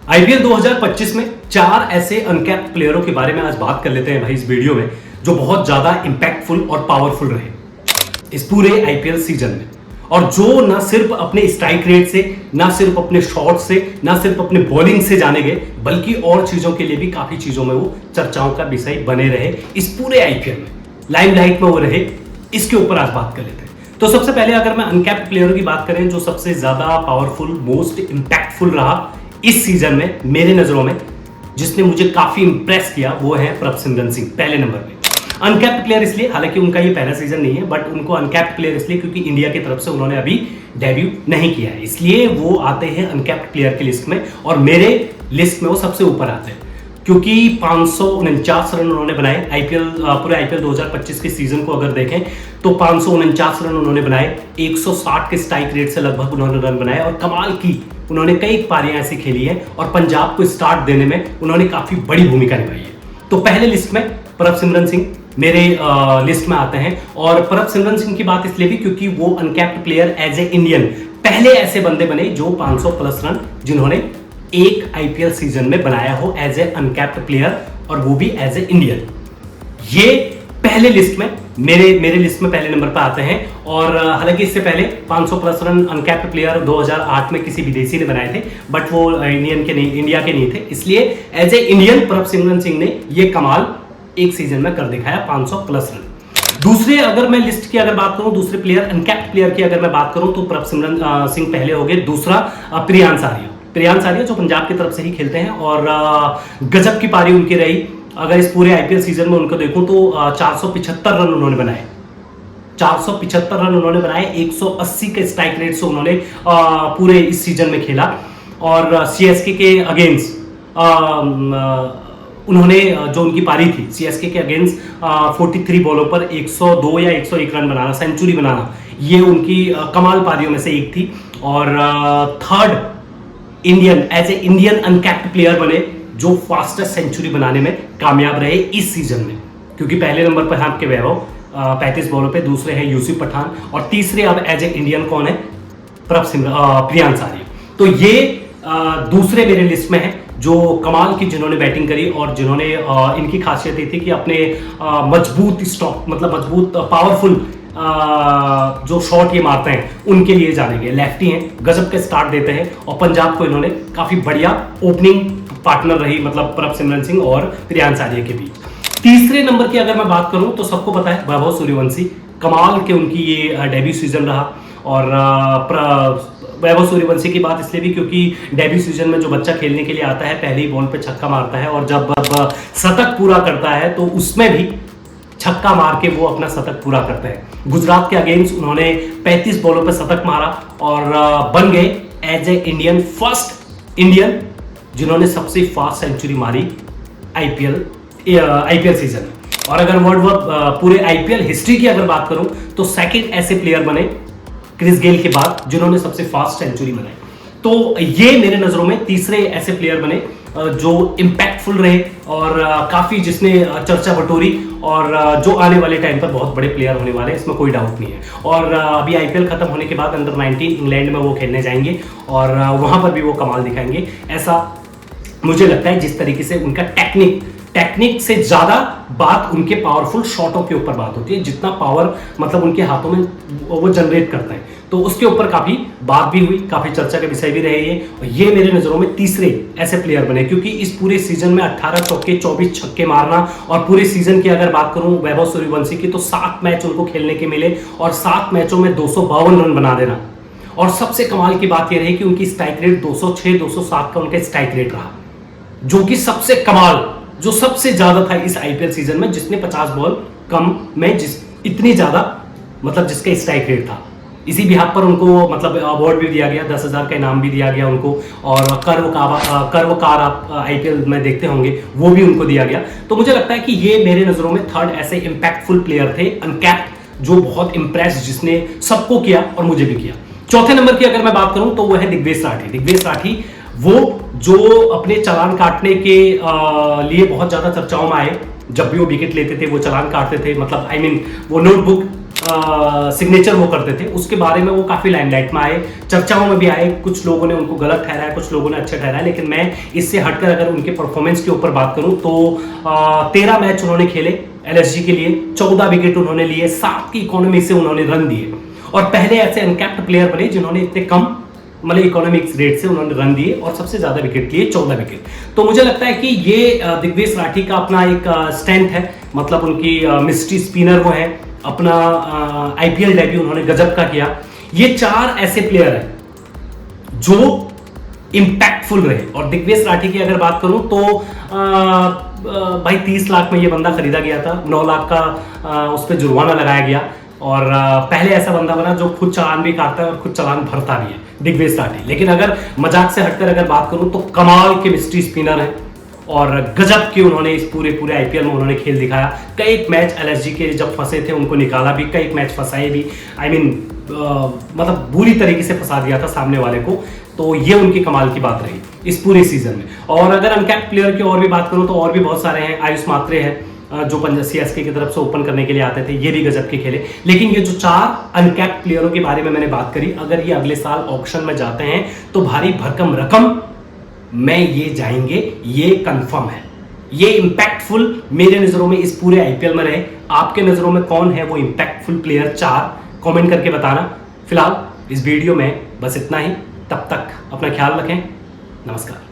IPL 2025 में चार ऐसे अनकैप्ड प्लेयरों के बारे में आज बात कर लेते हैं भाई इस वीडियो में, जो बहुत ज्यादा इंपैक्टफुल और पावरफुल रहे इस पूरे आईपीएल सीजन में, और जो ना सिर्फ अपने स्ट्राइक रेट से, ना सिर्फ अपने शॉट से, ना सिर्फ अपने बॉलिंग से जाने गए, बल्कि और चीजों के लिए भी काफी चीजों में वो चर्चाओं का विषय बने रहे इस पूरे आईपीएल में, लाइमलाइट में वो रहे। इसके ऊपर आज बात कर लेते हैं। तो सबसे पहले अगर मैं अनकैप्ड प्लेयरों की बात करें, जो सबसे ज्यादा पावरफुल, मोस्ट इंपैक्टफुल रहा इस सीजन में मेरे नजरों में, जिसने मुझे काफी इंप्रेस किया, वो है प्रभसिमरन सिंह पहले नंबर पे। अनकैप्ड प्लेयर इसलिए, हालांकि उनका ये पहला सीजन नहीं है, बट उनको अनकैप्ड प्लेयर इसलिए क्योंकि इंडिया की तरफ से उन्होंने अभी डेब्यू नहीं किया है, इसलिए वो आते हैं अनकैप्ड प्लेयर की लिस्ट में, और मेरे लिस्ट में वो सबसे ऊपर आते हैं क्योंकि 549 रन उन्होंने बनाए आईपीएल, पूरे आईपीएल 2025 के सीजन को अगर देखें तो 549 रन उन्होंने बनाए, 160 के स्ट्राइक रेट से लगभग उन्होंने रन बनाए, और कमाल की उन्होंने कई पारियां ऐसी खेली है और पंजाब को स्टार्ट देने में उन्होंने काफी बड़ी भूमिका निभाई है। तो पहले लिस्ट में प्रभसिमरन सिंह मेरे लिस्ट में आते हैं, और प्रभसिमरन सिंह की बात इसलिए भी क्योंकि वो uncapped player as a Indian पहले ऐसे बंदे बने जो 500 प्लस रन जिन्होंने एक आईपीएल सीजन में बनाया हो एज ए अनकैप्ड प्लेयर, और वो भी एज ए इंडियन। ये पहले लिस्ट में मेरे लिस्ट में पहले नंबर पर आते हैं। और हालांकि इससे पहले 500 प्लस रन अनकैप्ड प्लेयर 2008 में किसी विदेशी ने बनाए थे, बट वो इंडिया के नहीं थे, इसलिए as a Indian Prabhsimran Singh ने ये कमाल एक सीजन में कर दिखाया, 500 प्लस रन। दूसरे अगर मैं लिस्ट की अगर बात करूं, दूसरे प्लेयर अनकैप्ड प्लेयर की अगर मैं बात करूं तो प्रभसिमरन सिंह पहले हो गए। दूसरा प्रियांश आर्या जो पंजाब की तरफ से ही खेलते हैं, और गजब की पारी उनकी रही। अगर इस पूरे आईपीएल सीजन में उनको देखूं तो 475 रन उन्होंने बनाए, 475 रन उन्होंने बनाए, 180 के स्ट्राइक रेट से उन्होंने पूरे इस सीजन में खेला, और सीएसके के अगेंस्ट उन्होंने जो उनकी पारी थी सीएसके के अगेंस्ट 43 बॉलों पर 102 या 101 रन बनाना, सेंचुरी बनाना, ये उनकी कमाल पारियों में से एक थी। और third Indian as a Indian uncapped player बने जो फास्टेस्ट सेंचुरी बनाने में कामयाब रहे इस सीजन में, क्योंकि पहले नंबर पर हैं आपके वैभव 35 बॉलों पे, दूसरे हैं यूसुफ पठान, और तीसरे अब एज ए इंडियन कौन है, प्रियांश आर्या। तो ये दूसरे मेरे लिस्ट में है जो कमाल की जिन्होंने बैटिंग करी, और जिन्होंने इनकी खासियत ये थी कि अपने मजबूत स्टॉक, मतलब मजबूत पावरफुल जो शॉट ये मारते हैं उनके लिए जाने गए, लेफ्टी हैं, गजब के स्टार्ट देते हैं, और पंजाब को इन्होंने काफी बढ़िया ओपनिंग पार्टनर रही, मतलब प्रभसिमरन सिंह और प्रियांश आर्या के बीच। तीसरे नंबर की अगर मैं बात करूं तो सबको पता है वैभव सूर्यवंशी, कमाल के उनकी ये डेब्यू सीजन रहा। और वैभव सूर्यवंशी की बात इसलिए भी क्योंकि डेब्यू सीजन में जो बच्चा खेलने के लिए आता है पहले ही बॉल पे छक्का मारता है, और जब शतक पूरा करता है तो उसमें भी छक्का मार के वो अपना शतक पूरा करते हैं। गुजरात के अगेंस्ट उन्होंने 35 बॉलों पे शतक मारा, और बन गए as a Indian first Indian जिन्होंने सबसे फास्ट सेंचुरी मारी आईपीएल सीजन में। और अगर पूरे आईपीएल हिस्ट्री की अगर बात करूं तो सेकंड ऐसे प्लेयर बने क्रिस गेल के बाद जिन्होंने सबसे फास्ट सेंचुरी बनाई। तो ये मेरे नजरों में तीसरे ऐसे प्लेयर बने जो इंपैक्टफुल रहे, और काफी जिसने चर्चा बटोरी, और जो आने वाले टाइम पर बहुत बड़े प्लेयर होने वाले हैं, इसमें कोई डाउट नहीं है। और अभी आईपीएल खत्म होने के बाद अंडर 19 इंग्लैंड में वो खेलने जाएंगे, और वहां पर भी वो कमाल दिखाएंगे, ऐसा मुझे लगता है। जिस तरीके से उनका टेक्निक से ज्यादा बात उनके पावरफुल शॉटों के ऊपर बात होती है, जितना पावर मतलब उनके हाथों में वो जनरेट करते हैं, तो उसके ऊपर काफी बात भी हुई, काफी चर्चा का विषय भी रहे ये। और ये मेरे नजरों में तीसरे ऐसे प्लेयर बने, क्योंकि इस पूरे सीजन में 18 चौके 24 छक्के मारना, और पूरे सीजन की अगर बात करूं वैभव सूर्यवंशी की तो 7 मैच उनको खेलने के मिले, और 7 मैचों में 252 रन बना देना। और सबसे कमाल की बात यह रही कि उनकी स्ट्राइक रेट 206 207 का उनका स्ट्राइक रेट रहा, जो कि सबसे कमाल, जो सबसे ज्यादा था इस आईपीएल सीजन में, जिसने 50 बॉल कम में इतनी ज्यादा मतलब जिसका स्ट्राइक रेट था। इसी बिहार पर उनको मतलब अवार्ड भी दिया गया, 10,000 का इनाम भी दिया गया उनको, और कर्व कार आप आईपीएल में देखते होंगे वो भी उनको दिया गया। तो मुझे लगता है कि ये मेरे नजरों में थर्ड ऐसे इंपैक्टफुल प्लेयर थे अनकैप्ड, जो बहुत इंप्रेस, जिसने सबको किया और मुझे भी किया। चौथे नंबर की अगर मैं बात करूं तो वो है दिग्वेश राठी, वो जो अपने चालान काटने के लिए बहुत ज्यादा चर्चाओं में आए, जब भी वो विकेट लेते थे वो चालान काटते थे, मतलब वो नोटबुक सिग्नेचर वो करते थे, उसके बारे में वो काफी लाइमलाइट में आए, चर्चाओं में भी आए। कुछ लोगों ने उनको गलत ठहराया, कुछ लोगों ने अच्छा ठहराया, लेकिन मैं इससे हटकर अगर उनके परफॉर्मेंस के ऊपर बात करूं तो 13 मैच उन्होंने खेले एलएसजी के लिए, 14 विकेट उन्होंने लिए, 7 की इकोनॉमी से उन्होंने रन दिए और पहले ऐसे अनकैप्ड प्लेयर बने जिन्होंने इतने कम मतलब इकोनॉमिक्स रेट से उन्होंने रन दिए और सबसे ज्यादा विकेट लिए, 14 विकेट। तो मुझे लगता है कि ये दिग्वेश राठी का अपना एक स्ट्रेंथ है, मतलब उनकी मिस्ट्री स्पिनर वो है, अपना आईपीएल डेब्यू उन्होंने गजब का किया। ये 4 ऐसे प्लेयर हैं जो इंपैक्टफुल रहे। और दिग्वेश राठी की अगर बात करूं तो भाई 30 लाख में ये बंदा खरीदा गया था, 9 लाख का उस पर जुर्माना लगाया गया और पहले ऐसा बंदा बना जो खुद चालान भी काटता है और खुद चालान भरता भी है, दिग्वेश राठी। लेकिन अगर मजाक से हटकर अगर बात करूं तो कमाल के मिस्ट्री स्पिनर हैं और गजब के उन्होंने इस पूरे आईपीएल में उन्होंने खेल दिखाया। कई मैच एलएसजी के जब फंसे थे उनको निकाला भी, कई मैच फंसाए भी, मतलब बुरी तरीके से फंसा दिया था सामने वाले को। तो ये उनकी कमाल की बात रही इस पूरे सीजन में। और अगर अनकैप्ड प्लेयर की और भी बात करूं तो और भी बहुत सारे हैं। आयुष मात्रे हैं जो पंजाब सीएसके की तरफ से ओपन करने के लिए आते थे, ये भी गजब के खेले। लेकिन ये जो 4 अनकैप्ड प्लेयरों के बारे में मैंने बात करी, अगर ये अगले साल ऑक्शन में जाते हैं तो भारी भरकम रकम में ये जाएंगे, ये कंफर्म है। ये इंपैक्टफुल मेरे नजरों में इस पूरे आईपीएल में रहे। आपके नजरों में कौन है वो इंपैक्टफुल प्लेयर 4, कमेंट करके बताना। फिलहाल इस वीडियो में बस इतना ही, तब तक अपना ख्याल रखें, नमस्कार।